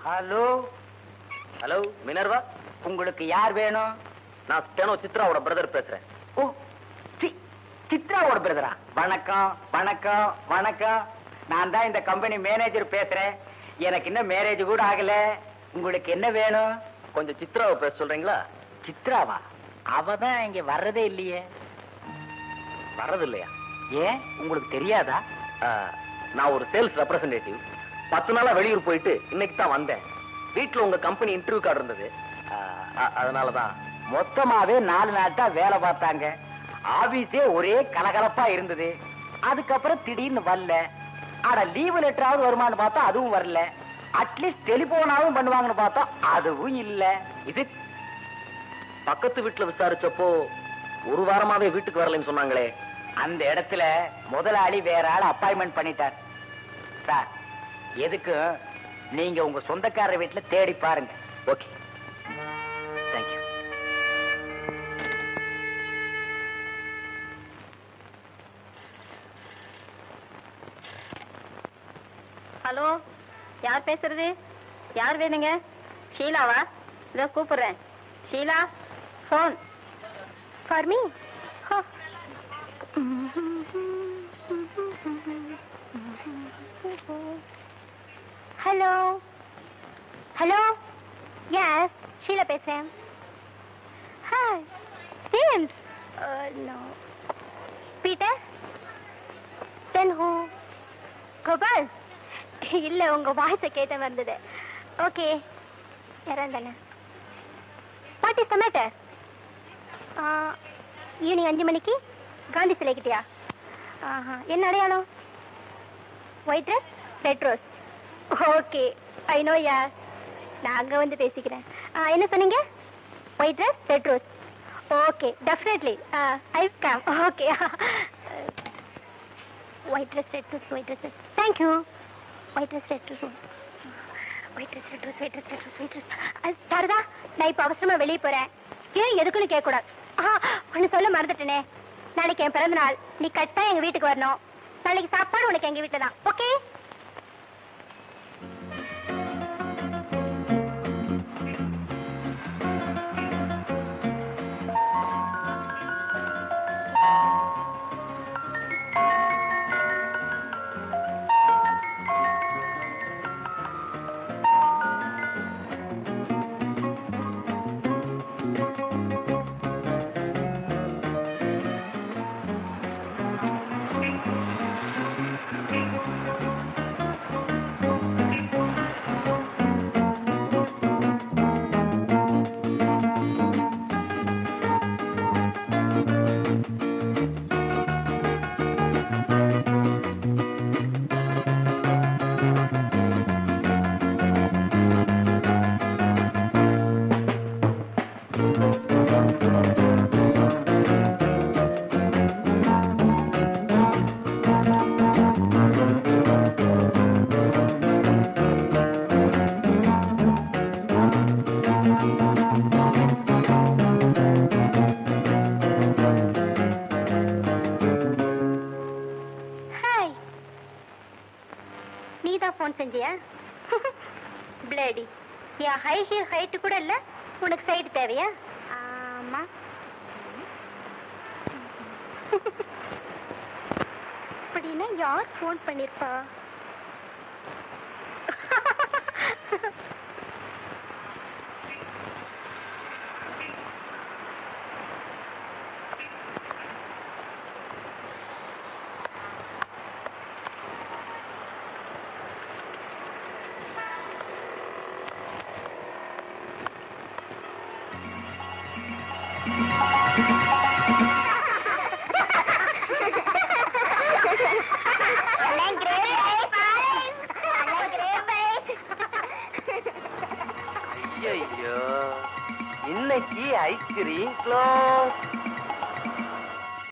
Hello hello Minerva, உங்களுக்கு யார் வேணும்? நான் ஸ்டெனோ சித்ராவோட பிரதர் பேசுறேன். ஓ, சித்ராவோட பிரதரா? வணக்கம் வணக்கம் வணக்கம். நான் தான் இந்த கம்பெனி மேனேஜர் பேசுறேன். எனக்கு இன்னும் மேரேஜ் கூட ஆகல. உங்களுக்கு என்ன வேணும்? கொஞ்சம் சித்ராவை பேச சொல்றீங்களா? சித்ராவா? அவதான் இங்க வர்றதே இல்லையே. வர்றது இல்லையா? ஏன், உங்களுக்கு தெரியாதா? நான் ஒரு சேல்ஸ் ரெப்ரசன்டேட்டிவ். 10 நாளா வெளியூர் போயிட்டு இன்னைக்கு தான் வந்தேன். வீட்டுல உங்க கம்பெனி இன்டர்வியூ கார்டு இருந்தது, அதனாலதான். மொத்தமாவே 4 நாள் தான் வேலை பார்த்தாங்க. ஆபீஸே ஒரே கலகலப்பா இருந்தது. அதுக்கப்புறம் திடீர்னு வரல. ஆனா லீவு லெட்டராவது வருமானு பார்த்தா அதுவும் வரல. அட்லீஸ்ட் டெலிபோனாவும் பண்ணுவாங்கன்னு பார்த்தா அதுவும் இல்ல. இது பக்கத்து வீட்டுல விசாரிச்சப்போ 1 வாரமாவே வீட்டுக்கு வரலன்னு சொன்னாங்களே. அந்த இடத்துல முதலாளி வேற ஆள் அப்பாயின்மெண்ட் பண்ணிட்டார். சார், எதுக்கு நீங்க உங்க சொந்தக்காரர் வீட்டுல தேடி பாருங்க. Okay, thank you. ஹலோ, யார் பேசுறது? யார் வேணுங்க? ஷீலாவா? இதோ கூப்பிடுறேன். Sheela, phone for me. Hello hello, yes Sheela பேசுறேன். Hi James. No. Peter? Then who? Gopal? இல்ல, உங்க வாய்ஸை கேட்ட வந்தது. ஓகே, யாரான் தானே? What is the matter? Evening 5 மணிக்கு காந்தி சிலை கிட்டியா? என்ன அடையாளம்? White rose, red rose. Okay, I know யார். நான் அங்கே வந்து பேசிக்கிறேன். என்ன சொன்னீங்க? White rose, red rose. Okay, definitely I come. Okay, white rose, red rose, white rose. Thank you. White rose, red rose, white rose, red rose, white rose, red rose, white rose. Sarada, நான் இப்போ அவசரமா வெளியே போறேன். ஏன் எதுக்குன்னு கேட்கக்கூடாது. ஒன்னு சொல்ல மறந்துட்டேனே. நாளைக்கு என் பிறந்த நாள். நீ கட்டாயம் எங்க வீட்டுக்கு வரணும். நாளைக்கு சாப்பாடு உனக்கு எங்க வீட்டுல தான். ஓகே? பிளேடி, என் ஹை ஹீல் ஹைட்டு கூட இல்ல, உனக்கு சைடு தேவையா? ஆமா. அப்படின்னா யார் போன் பண்ணிருப்பா? ஐயோ, இன்னைக்கு ஐஸ்கிரீம் க்ளோஸ்.